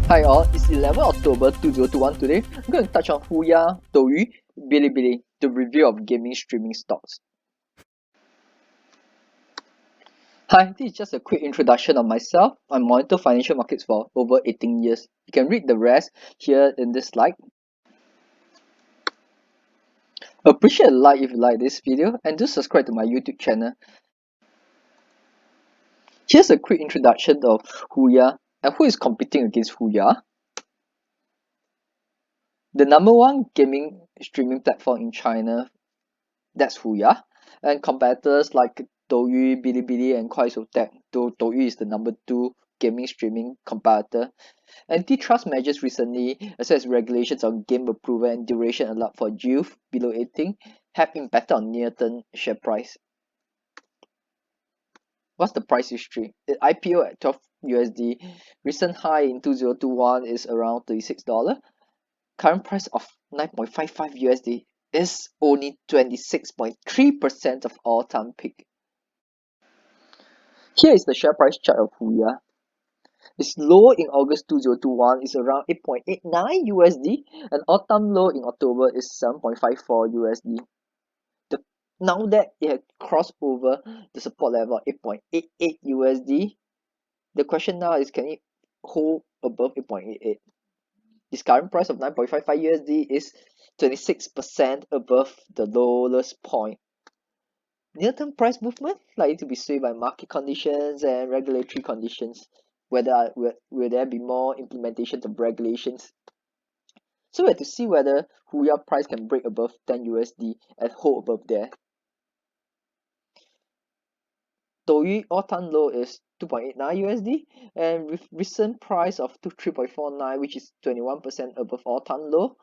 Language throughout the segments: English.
Hi all, it's 11 October 2021 today. I'm going to touch on Huya, Douyu, Bilibili, the review of gaming streaming stocks. Hi, this is just a quick introduction of myself. I monitor financial markets for over 18 years. You can read the rest here in this slide. Appreciate a like if you like this video and do subscribe to my YouTube channel. Here's a quick introduction of Huya and who is competing against Huya. The number one gaming streaming platform in China, that's Huya, and competitors like Douyu, Bilibili, and Kuaishoutek. Though Douyu is the number two gaming streaming competitor. Antitrust measures recently, as well as regulations on game approval and duration allowed for youth below 18, have impacted on near-term share price. What's the price history? The IPO at 12 USD. Recent high in 2021 is around $36. Current price of 9.55 USD is only 26.3% of all-time peak. Here is the share price chart of Huya. Its low in August 2021 is around 8.89 USD and all-time low in October is 7.54 USD. Now that it had crossed over the support level of 8.88 USD, the question now is, can it hold above 8.88? Its current price of 9.55 USD is 26% above the lowest point. Near-term price movement likely to be swayed by market conditions and regulatory conditions. Whether will there be more implementations of regulations? So we have to see whether Huya price can break above 10 USD and hold above there. Douyu all-time low is 2.89 USD, and with recent price of 3.49, which is 21% above all-time low,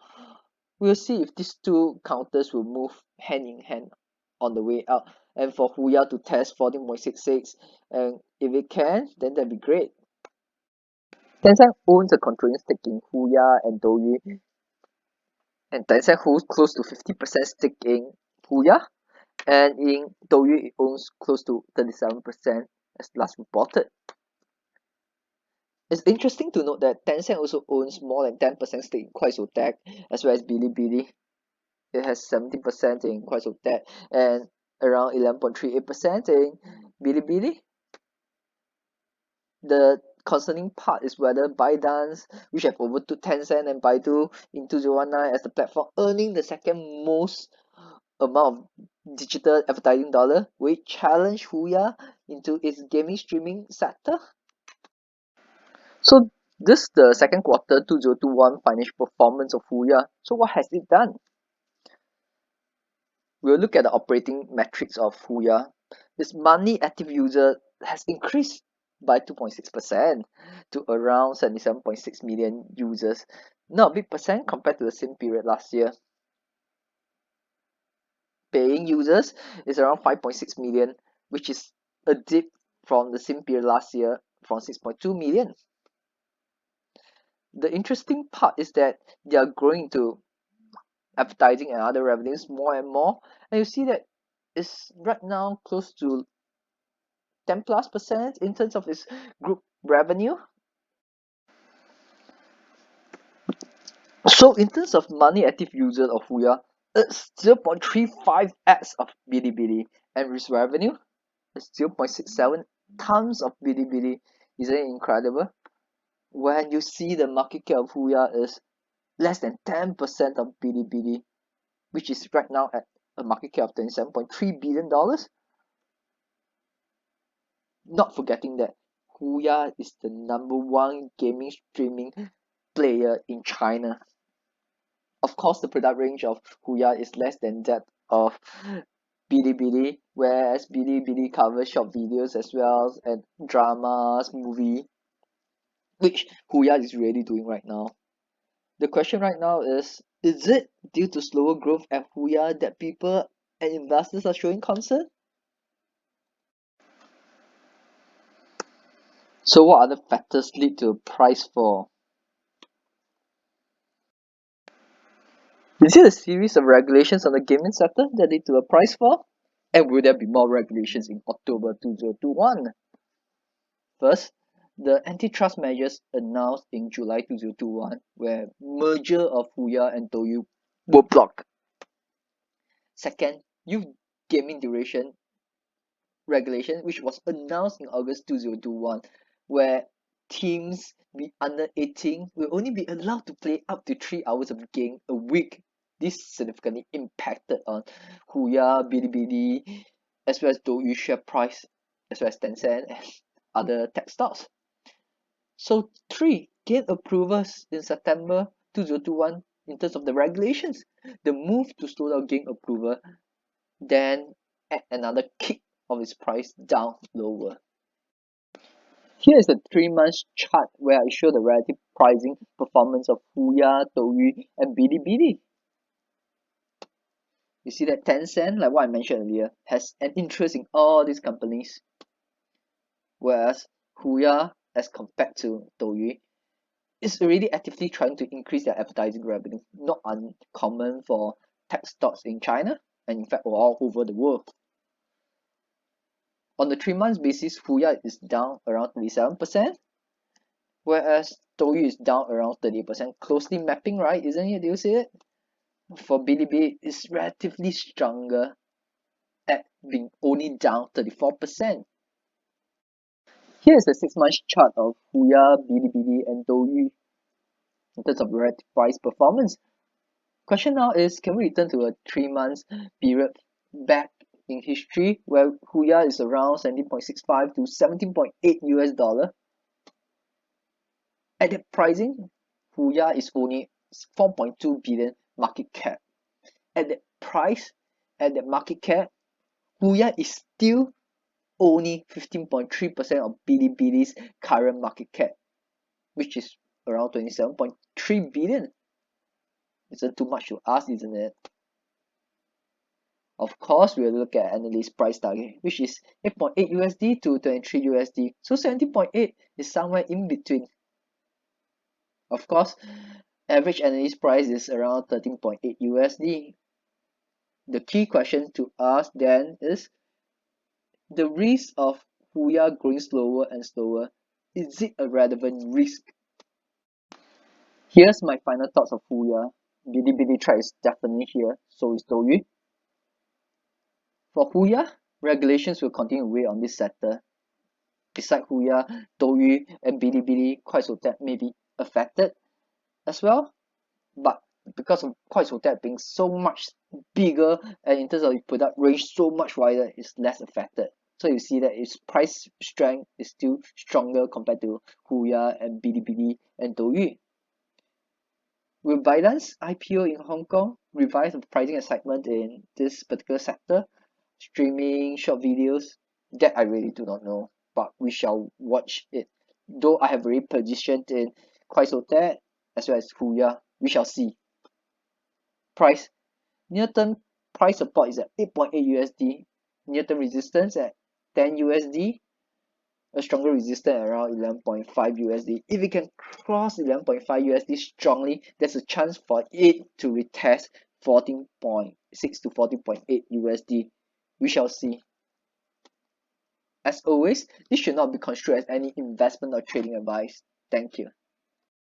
we'll see if these two counters will move hand in hand on the way out, and for Huya to test 14.66, and if it can, then that'd be great. Tencent owns a controlling stake in Huya and Douyu, and Tencent holds close to 50% stake in Huya, and in Douyu it owns close to 37% as last reported. It's interesting to note that Tencent also owns more than 10% stake in Kuaishoutek as well as Bilibili. It has 17% in Kuaishoutek and around 11.38% in Bilibili. The concerning part is whether ByteDance, which have overtook Tencent and Baidu in 2019 as the platform earning the second most amount of digital advertising dollar, will it challenge Huya into its gaming streaming sector? So this is the second quarter 2021 financial performance of Huya. So what has it done? We'll look at the operating metrics of Huya. Its monthly active user has increased by 2.6% to around 77.6 million users. Not a big percent compared to the same period last year. Paying users is around 5.6 million, which is a dip from the same period last year from 6.2 million. The interesting part is that they are growing into advertising and other revenues more and more, and you see that it's right now close to 10+% in terms of its group revenue. So in terms of monthly active users of Huya, it's 0.35x of Bilibili, and its revenue is 0.67 times of Bilibili. Isn't it incredible? When you see the market cap of Huya is less than 10% of Bilibili, which is right now at a market cap of $27.3 billion. Not forgetting that Huya is the number one gaming streaming player in China. Of course, the product range of Huya is less than that of Bilibili, whereas Bilibili covers short videos as well and dramas, movie, which Huya is really doing right now. The question right now is it due to slower growth at Huya that people and investors are showing concern? So what other factors lead to a price fall? Is it a series of regulations on the gaming sector that lead to a price fall? And will there be more regulations in October 2021? First, The antitrust measures announced in July 2021, where merger of Huya and Douyu were blocked. Second, youth gaming duration regulation, which was announced in August 2021, where teams be under 18 will only be allowed to play up to 3 hours of game a week. This significantly impacted on Huya, Bilibili, as well as Douyu share price, as well as Tencent and other tech stocks. So three, get approvals in September 2021 in terms of the regulations. The move to slow down game approval then add another kick of its price down lower. Here is the 3 month chart where I show the relative pricing performance of Huya, Douyu, and Bilibili. You see that Tencent, like what I mentioned earlier, has an interest in all these companies, whereas Huya, as compared to Douyu, is already actively trying to increase their advertising revenue, not uncommon for tech stocks in China and in fact all over the world. On the 3 months basis, Huya is down around 37%, whereas Douyu is down around 30%. Closely mapping, right? Isn't it? Do you see it? For Bilibili, it's relatively stronger at being only down 34%. Here is the 6 month chart of Huya, Bilibili, and Douyu in terms of relative price performance. Question now is, can we return to a 3 months period back in history where Huya is around 17.65 to 17.8 US dollar? At that pricing, Huya is only 4.2 billion market cap. At that price, at that market cap, Huya is still only 15.3% of Bilibili's current market cap, which is around 27.3 billion. Isn't too much to ask, isn't it? Of course, we'll look at analyst price target, which is 8.8 USD to 23 USD. So 17.8 is somewhere in between. Of course, average analyst price is around 13.8 USD. The key question to ask then is the risk of Huya growing slower and slower. Is it a relevant risk? Here's my final thoughts of Huya. Bilibili trend is definitely here, so is Douyu. For Huya, regulations will continue to weigh on this sector. Beside Huya, Douyu, and Bilibili, Kuaishoutai may be affected as well, but because of Kuaishoutai being so much bigger and in terms of the product range so much wider, it's less affected. So you see that its price strength is still stronger compared to Huya and Bilibili and Douyu. Will ByteDance IPO in Hong Kong revive the pricing excitement in this particular sector? Streaming, short videos? That I really do not know, but we shall watch it. Though I have already positioned in Kuaishoutai as well as Huya, we shall see. Price. Near-term price support is at 8.8 USD. Near-term resistance at 10 USD. A stronger resistance at around 11.5 USD. If it can cross 11.5 USD strongly, there's a chance for it to retest 14.6 to 14.8 USD. We shall see. As always, this should not be construed as any investment or trading advice. Thank you.